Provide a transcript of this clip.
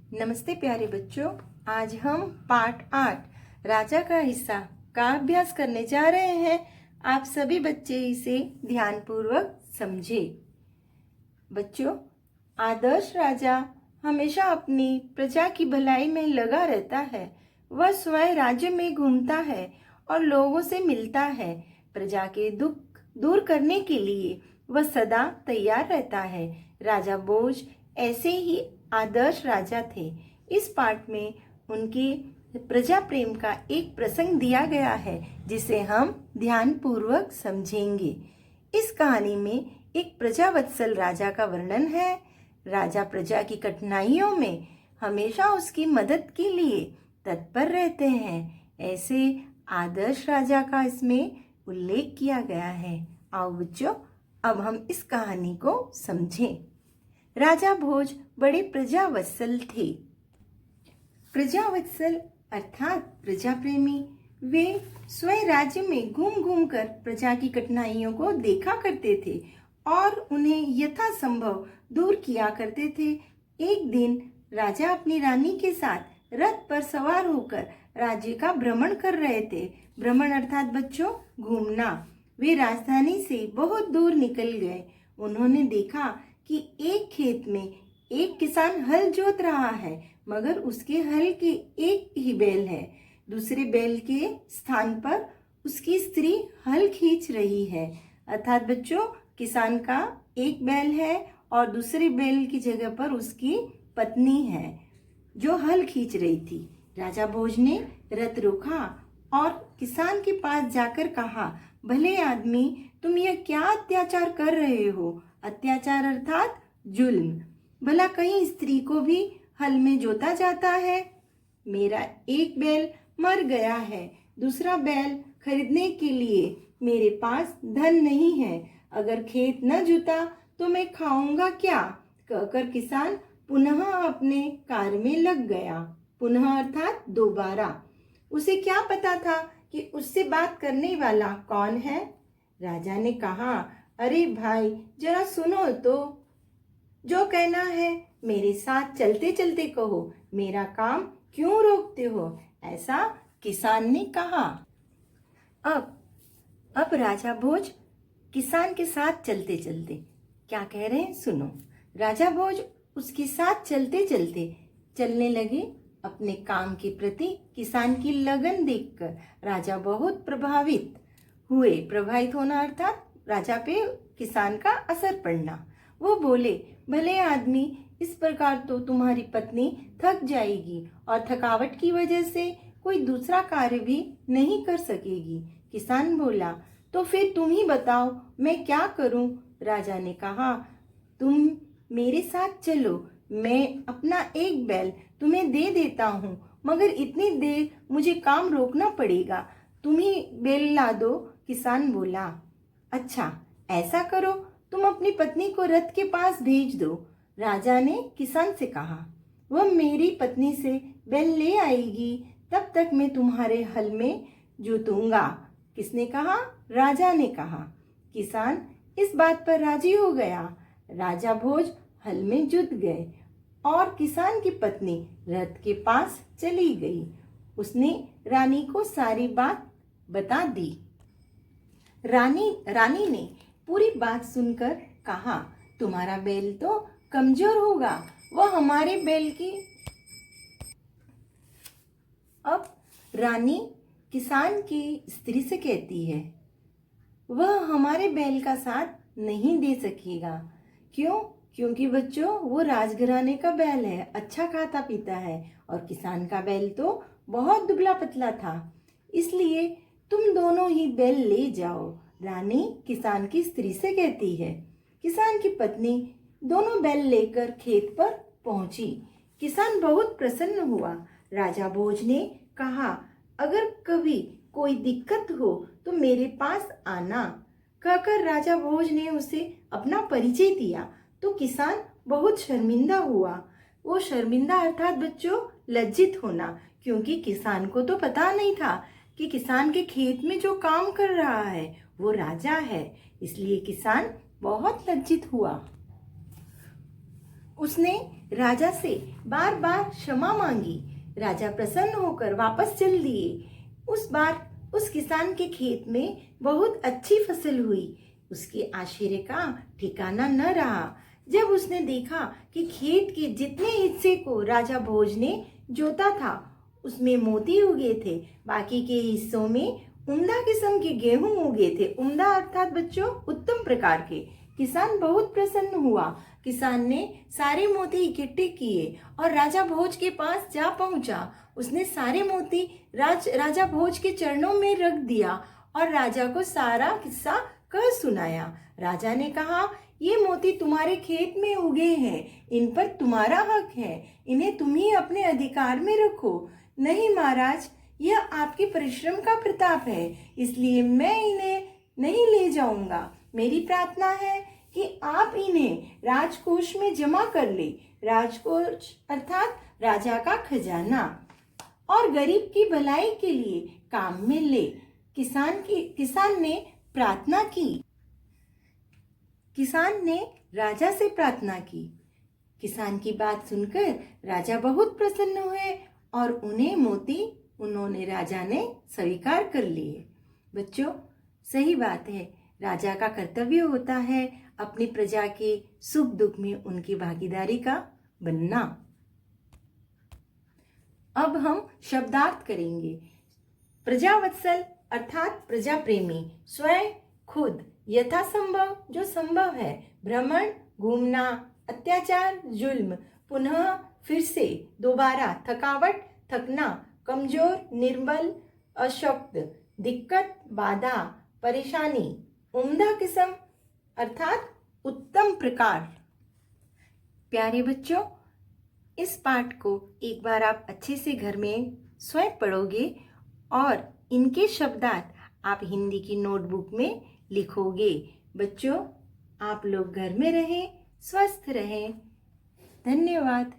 नमस्ते प्यारे बच्चों। आज हम पाठ 8 राजा का हिस्सा का अभ्यास करने जा रहे हैं। आप सभी बच्चे इसे ध्यानपूर्वक समझे। बच्चों, आदर्श राजा हमेशा अपनी प्रजा की भलाई में लगा रहता है। वह स्वयं राज्य में घूमता है और लोगों से मिलता है। प्रजा के दुख दूर करने के लिए वह सदा तैयार रहता है। राजा भोज ऐसे ही आदर्श राजा थे। इस पाठ में उनकी प्रजा प्रेम का एक प्रसंग दिया गया है जिसे हम ध्यान पूर्वक समझेंगे। इस कहानी में एक प्रजावत्सल राजा का वर्णन है। राजा प्रजा की कठिनाइयों में हमेशा उसकी मदद के लिए तत्पर रहते हैं। ऐसे आदर्श राजा का इसमें उल्लेख किया गया है। आओ बच्चों, अब हम इस कहानी को समझें। राजा भोज बड़े प्रजावत्सल थे। प्रजावत्सल अर्थात प्रजा प्रेमी। वे स्वयं राज्य में घूम घूम कर प्रजा की कठिनाइयों को देखा करते थे और उन्हें यथासंभव दूर किया करते थे। एक दिन राजा अपनी रानी के साथ रथ पर सवार होकर राज्य का भ्रमण कर रहे थे। भ्रमण अर्थात बच्चों घूमना। वे राजधानी से बहुत दूर निकल गए। उन्होंने देखा कि एक खेत में एक किसान हल जोत रहा है, मगर उसके हल के एक ही बैल है। दूसरे बैल के स्थान पर उसकी स्त्री हल खींच रही है। अर्थात बच्चों, किसान का एक बैल है और दूसरे बैल की जगह पर उसकी पत्नी है जो हल खींच रही थी। राजा भोज ने रथ रोका और किसान के पास जाकर कहा, भले आदमी, तुम यह क्या अत्याचार कर रहे हो? अत्याचार अर्थात जुल्म। भला कहीं स्त्री को भी हल में जोता जाता है? मेरा एक बैल मर गया है, दूसरा बैल खरीदने के लिए मेरे पास धन नहीं है। अगर खेत न जुता तो मैं खाऊंगा क्या? कहकर किसान पुनः अपने कार्य में लग गया। पुनः अर्थात दोबारा। उसे क्या पता था कि उससे बात करने वाला कौन है? राजा ने कहा, अरे भाई, जरा सुनो तो। जो कहना है मेरे साथ चलते चलते कहो, मेरा काम क्यों रोकते हो? ऐसा किसान ने कहा। अब राजा भोज किसान के साथ चलते चलते क्या कह रहे हैं सुनो। राजा भोज उसके साथ चलते चलते चलने लगे। अपने काम के प्रति किसान की लगन देखकर राजा बहुत प्रभावित हुए। प्रभावित होना अर्थात राजा पे किसान का असर पड़ना। वो बोले, भले आदमी, इस प्रकार तो तुम्हारी पत्नी थक जाएगी और थकावट की वजह से कोई दूसरा कार्य भी नहीं कर सकेगी। किसान बोला, तो फिर तुम ही बताओ मैं क्या करूं? राजा ने कहा, तुम मेरे साथ चलो, मैं अपना एक बैल तुम्हें दे देता हूँ, मगर इतनी देर मुझे काम रोकना पड़ेगा। तुम ही बैल ला दो। किसान बोला, अच्छा ऐसा करो, तुम अपनी पत्नी को रथ के पास भेज दो। राजा ने किसान से कहा, वह मेरी पत्नी से बैल ले आएगी, तब तक मैं तुम्हारे हल में जोतूंगा। किसने कहा? राजा ने कहा। किसान इस बात पर राजी हो गया। राजा भोज हल में जुट गए और किसान की पत्नी रथ के पास चली गई। उसने रानी को सारी बात बता दी। रानी ने पूरी बात सुनकर कहा, तुम्हारा बैल तो कमजोर होगा, वह हमारे बैल की। अब रानी किसान की स्त्री से कहती है, वह हमारे बैल का साथ नहीं दे सकेगा। क्यों? क्योंकि बच्चों वो राजघराने का बैल है, अच्छा खाता पीता है, और किसान का बैल तो बहुत दुबला पतला था। इसलिए तुम दोनों ही बैल ले जाओ। रानी किसान की स्त्री से कहती है। किसान की पत्नी दोनों बैल लेकर खेत पर पहुंची। किसान बहुत प्रसन्न हुआ। राजा भोज ने कहा, अगर कभी कोई दिक्कत हो तो मेरे पास आना। कहकर राजा भोज ने उसे अपना परिचय दिया तो किसान बहुत शर्मिंदा हुआ। वो शर्मिंदा अर्थात बच्चों लज्जित होना, क्योंकि किसान को तो पता नहीं था कि किसान के खेत में जो काम कर रहा है वो राजा है। इसलिए किसान बहुत लज्जित हुआ। उसने राजा से बार बार क्षमा मांगी। राजा प्रसन्न होकर वापस चल दिए। उस बार उस किसान के खेत में बहुत अच्छी फसल हुई। उसके आश्चर्य का ठिकाना न रहा जब उसने देखा कि खेत के जितने हिस्से को राजा भोज ने जोता था उसमें मोती उगे थे, बाकी के हिस्सों में उम्दा किस्म के गेहूं उगे थे। उम्दा अर्थात बच्चों उत्तम प्रकार के। किसान बहुत प्रसन्न हुआ। किसान ने सारे मोती इकट्ठे किए और राजा भोज के पास जा पहुंचा। उसने सारे मोती राजा भोज के चरणों में रख दिया और राजा को सारा किस्सा कह सुनाया। राजा ने कहा, ये मोती तुम्हारे खेत में उगे हैं, इन पर तुम्हारा हक है, इन्हें तुम ही अपने अधिकार में रखो। नहीं महाराज, यह आपके परिश्रम का प्रताप है, इसलिए मैं इन्हें नहीं ले जाऊंगा। मेरी प्रार्थना है कि आप इन्हें राजकोष में जमा कर ले। राजकोष अर्थात राजा का खजाना, और गरीब की भलाई के लिए काम में ले। किसान ने प्रार्थना की। किसान ने राजा से प्रार्थना की। किसान की बात सुनकर राजा बहुत प्रसन्न हुए और उन्होंने राजा ने स्वीकार कर लिए। बच्चों, सही बात है, राजा का कर्तव्य होता है अपनी प्रजा के सुख दुख में उनकी भागीदारी का बनना। अब हम शब्दार्थ करेंगे। प्रजावत्सल अर्थात प्रजा प्रेमी, स्वयं खुद, यथासंभव जो संभव है, भ्रमण घूमना, अत्याचार जुल्म, पुनः फिर से, दोबारा, थकावट थकना, कमजोर निर्बल अशक्त, दिक्कत बाधा परेशानी, उम्दा किस्म अर्थात उत्तम प्रकार। प्यारे बच्चों, इस पाठ को एक बार आप अच्छे से घर में स्वयं पढ़ोगे और इनके शब्दार्थ आप हिंदी की नोटबुक में लिखोगे। बच्चों, आप लोग घर में रहें, स्वस्थ रहें। धन्यवाद।